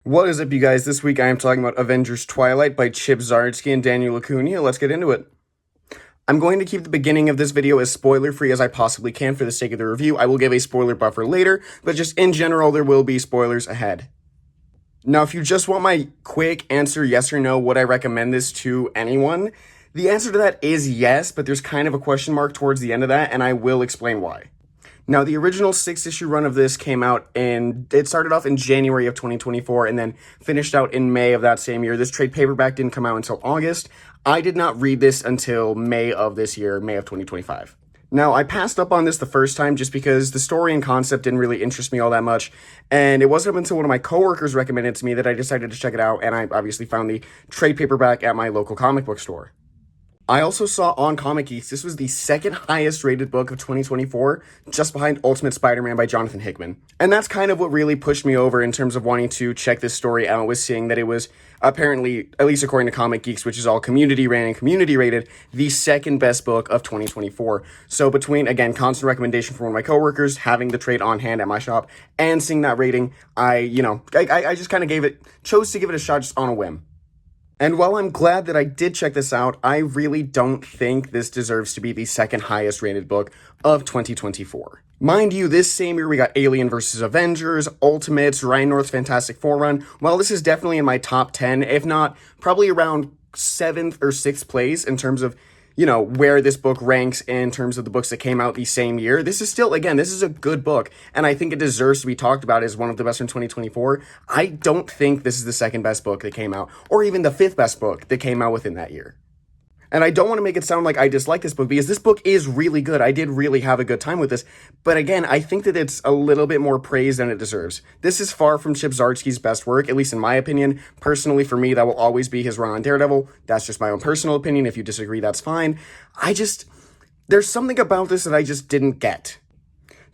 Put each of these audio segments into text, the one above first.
What is up, you guys? This week I am talking about Avengers Twilight by Zdarsky and Daniel Acuńa. Let's get into it. I'm going to keep the beginning of this video as spoiler-free as I possibly can for the sake of the review. I will give a spoiler buffer later, but just in general, there will be spoilers ahead. Now, if you just want my quick answer, yes or no, would I recommend this to anyone? The answer to that is yes, but there's kind of a question mark towards the end of that, and I will explain why. Now, the original 6-issue run of this came out it started off in January of 2024 and then finished out in May of that same year. This trade paperback didn't come out until August. I did not read this until May of this year, May of 2025. Now, I passed up on this the first time just because the story and concept didn't really interest me all that much, and it wasn't until one of my coworkers recommended it to me that I decided to check it out, and I obviously found the trade paperback at my local comic book store. I also saw on Comic Geeks, this was the second highest rated book of 2024, just behind Ultimate Spider-Man by Jonathan Hickman. And that's kind of what really pushed me over in terms of wanting to check this story out, was seeing that it was apparently, at least according to Comic Geeks, which is all community ran and community rated, the second best book of 2024. So between, again, constant recommendation from one of my coworkers, having the trade on hand at my shop, and seeing that rating, I just kind of chose to give it a shot just on a whim. And while I'm glad that I did check this out, I really don't think this deserves to be the second highest rated book of 2024. Mind you, this same year we got Alien vs. Avengers, Ultimates, Ryan North's Fantastic Four run. While this is definitely in my top 10, if not probably around 7th or 6th place in terms of, where this book ranks in terms of the books that came out the same year, this is still, again, this is a good book, and I think it deserves to be talked about as one of the best in 2024. I don't think this is the second best book that came out, or even the 5th best book that came out within that year. And I don't want to make it sound like I dislike this book, because this book is really good. I did really have a good time with this. But again, I think that it's a little bit more praise than it deserves. This is far from Chip Zdarsky's best work, at least in my opinion. Personally, for me, that will always be his run on Daredevil. That's just my own personal opinion. If you disagree, that's fine. There's something about this that I just didn't get.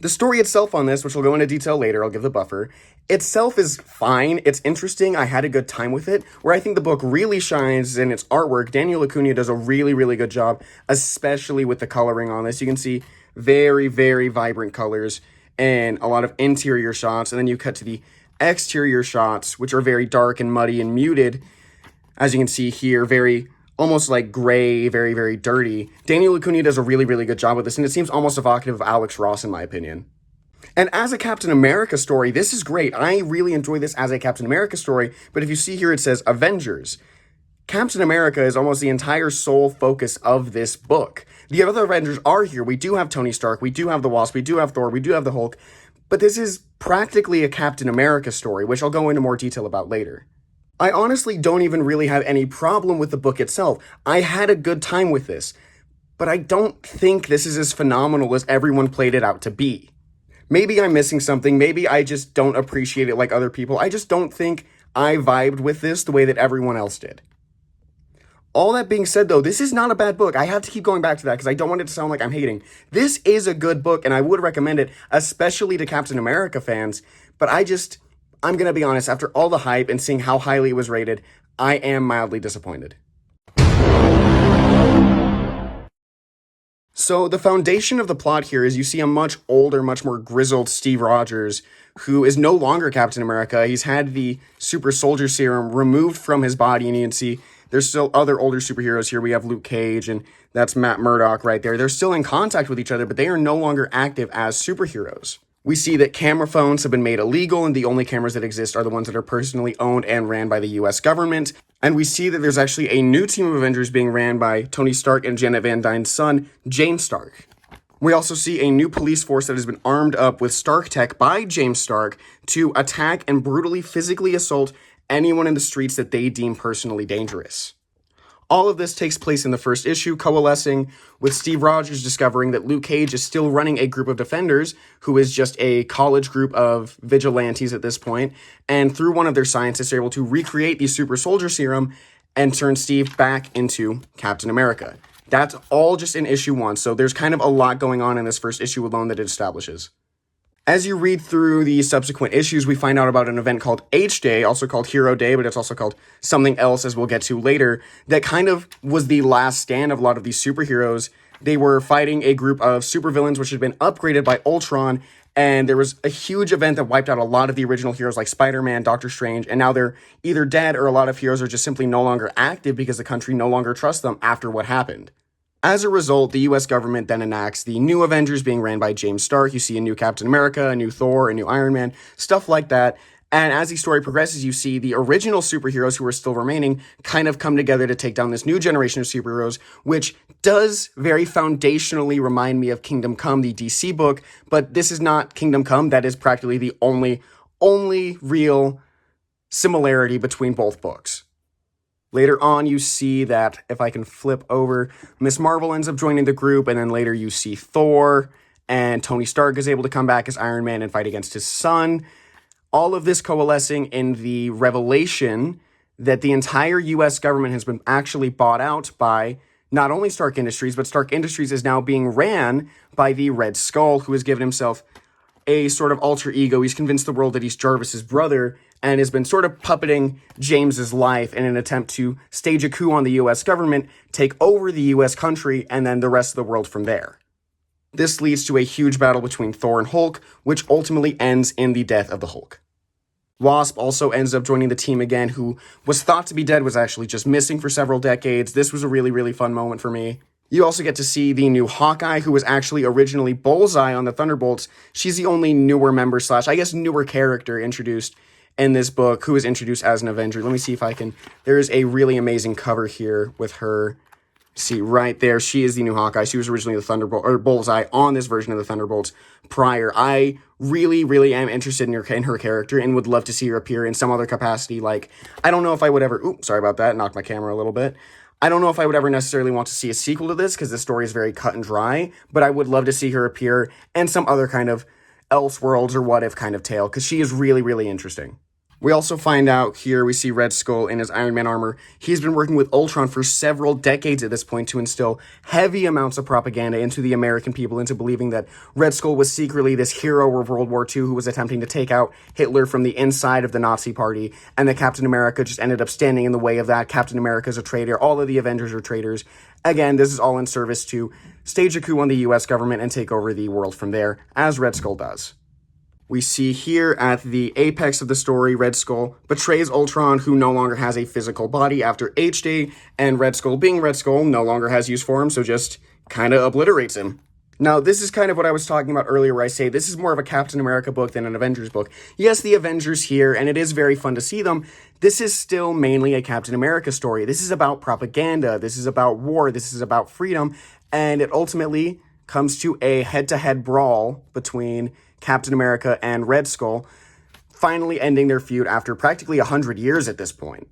The story itself on this, which we'll go into detail later, I'll give the buffer, itself is fine. It's interesting. I had a good time with it. Where I think the book really shines in its artwork, Daniel Acuńa does a really, really good job, especially with the coloring on this. You can see very, very vibrant colors and a lot of interior shots. And then you cut to the exterior shots, which are very dark and muddy and muted. As you can see here, very almost like gray, very, very dirty. Daniel Acuńa does a really, really good job with this, and it seems almost evocative of Alex Ross, in my opinion. And as a Captain America story, this is great. I really enjoy this as a Captain America story, but if you see here, it says Avengers. Captain America is almost the entire sole focus of this book. The other Avengers are here. We do have Tony Stark, we do have the Wasp, we do have Thor, we do have the Hulk, but this is practically a Captain America story, which I'll go into more detail about later. I honestly don't even really have any problem with the book itself. I had a good time with this, but I don't think this is as phenomenal as everyone played it out to be. Maybe I'm missing something. Maybe I just don't appreciate it like other people. I just don't think I vibed with this the way that everyone else did. All that being said, though, this is not a bad book. I have to keep going back to that because I don't want it to sound like I'm hating. This is a good book, and I would recommend it, especially to Captain America fans, but I'm going to be honest, after all the hype and seeing how highly it was rated, I am mildly disappointed. So the foundation of the plot here is you see a much older, much more grizzled Steve Rogers, who is no longer Captain America. He's had the super soldier serum removed from his body, and you can see there's still other older superheroes here. We have Luke Cage, and that's Matt Murdock right there. They're still in contact with each other, but they are no longer active as superheroes. We see that camera phones have been made illegal, and the only cameras that exist are the ones that are personally owned and ran by the US government. And we see that there's actually a new team of Avengers being ran by Tony Stark and Janet Van Dyne's son, James Stark. We also see a new police force that has been armed up with Stark tech by James Stark to attack and brutally physically assault anyone in the streets that they deem personally dangerous. All of this takes place in the first issue, coalescing with Steve Rogers discovering that Luke Cage is still running a group of defenders, who is just a college group of vigilantes at this point, and through one of their scientists, they're able to recreate the super soldier serum and turn Steve back into Captain America. That's all just in issue 1, so there's kind of a lot going on in this first issue alone that it establishes. As you read through the subsequent issues, we find out about an event called H-Day, also called Hero Day, but it's also called something else, as we'll get to later, that kind of was the last stand of a lot of these superheroes They were fighting a group of supervillains which had been upgraded by Ultron, and there was a huge event that wiped out a lot of the original heroes like Spider-Man, Doctor Strange, and now they're either dead or a lot of heroes are just simply no longer active because the country no longer trusts them after what happened. As a result, the US government then enacts the new Avengers being ran by James Stark. You see a new Captain America, a new Thor, a new Iron Man, stuff like that. And as the story progresses, you see the original superheroes who are still remaining kind of come together to take down this new generation of superheroes, which does very foundationally remind me of Kingdom Come, the DC book, but this is not Kingdom Come. That is practically the only real similarity between both books. Later on, you see that, if I can flip over, Miss Marvel ends up joining the group, and then later you see Thor, and Tony Stark is able to come back as Iron Man and fight against his son. All of this coalescing in the revelation that the entire US government has been actually bought out by not only Stark Industries, but Stark Industries is now being ran by the Red Skull, who has given himself a sort of alter ego. He's convinced the world that he's Jarvis's brother and has been sort of puppeting James's life in an attempt to stage a coup on the US government, take over the US country, and then the rest of the world from there. This leads to a huge battle between Thor and Hulk, which ultimately ends in the death of the Hulk. Wasp also ends up joining the team again, who was thought to be dead, was actually just missing for several decades. This was a really fun moment for me. You also get to see the new Hawkeye, who was actually originally Bullseye on the Thunderbolts. She's the only newer member / I guess newer character introduced in this book, who is introduced as an Avenger. Let me see if I can... There is a really amazing cover here with her. See, right there, she is the new Hawkeye. She was originally the Thunderbolt, or Bullseye, on this version of the Thunderbolts prior. I really am interested in her character and would love to see her appear in some other capacity. Like, I don't know if I would ever... Oops, sorry about that. Knocked my camera a little bit. I don't know if I would ever necessarily want to see a sequel to this, because the story is very cut and dry, but I would love to see her appear in some other kind of Elseworlds or What If kind of tale, because she is really interesting. We also find out here, we see Red Skull in his Iron Man armor. He's been working with Ultron for several decades at this point to instill heavy amounts of propaganda into the American people, into believing that Red Skull was secretly this hero of World War II who was attempting to take out Hitler from the inside of the Nazi party, and that Captain America just ended up standing in the way of that. Captain America's a traitor. All of the Avengers are traitors. Again, this is all in service to stage a coup on the US government and take over the world from there, as Red Skull does. We see here at the apex of the story, Red Skull betrays Ultron, who no longer has a physical body after H-Day, and Red Skull, being Red Skull, no longer has use for him, so just kind of obliterates him. Now, this is kind of what I was talking about earlier, where I say this is more of a Captain America book than an Avengers book. Yes, the Avengers here, and it is very fun to see them. This is still mainly a Captain America story. This is about propaganda. This is about war. This is about freedom, and it ultimately comes to a head-to-head brawl between Captain America and Red Skull, finally ending their feud after practically 100 years at this point.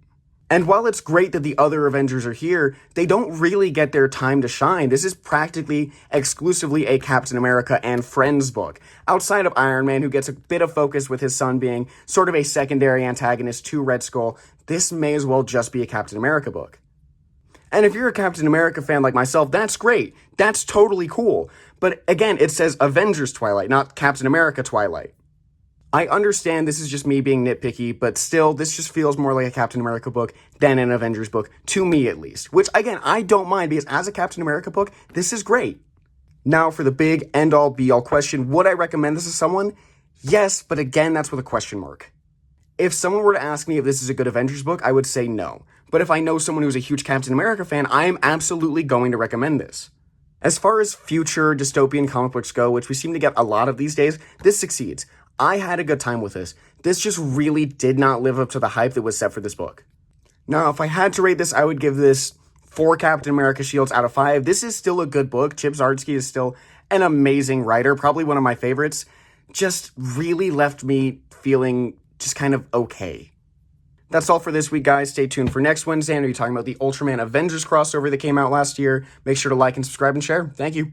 And while it's great that the other Avengers are here, they don't really get their time to shine. This is practically exclusively a Captain America and Friends book. Outside of Iron Man, who gets a bit of focus with his son being sort of a secondary antagonist to Red Skull, this may as well just be a Captain America book. And if you're a Captain America fan like myself, that's great. That's totally cool. But again, it says Avengers Twilight, not Captain America Twilight. I understand this is just me being nitpicky, but still, this just feels more like a Captain America book than an Avengers book, to me at least. Which, again, I don't mind, because as a Captain America book, this is great. Now for the big end-all, be-all question, would I recommend this to someone? Yes, but again, that's with a question mark. If someone were to ask me if this is a good Avengers book, I would say no. But if I know someone who's a huge Captain America fan, I am absolutely going to recommend this. As far as future dystopian comic books go, which we seem to get a lot of these days, this succeeds. I had a good time with this. This just really did not live up to the hype that was set for this book. Now, if I had to rate this, I would give this 4 Captain America shields out of 5. This is still a good book. Chip Zdarsky is still an amazing writer, probably one of my favorites. Just really left me feeling just kind of okay. That's all for this week, guys. Stay tuned for next Wednesday, and we'll be talking about the Ultraman Avengers crossover that came out last year. Make sure to like and subscribe and share. Thank you.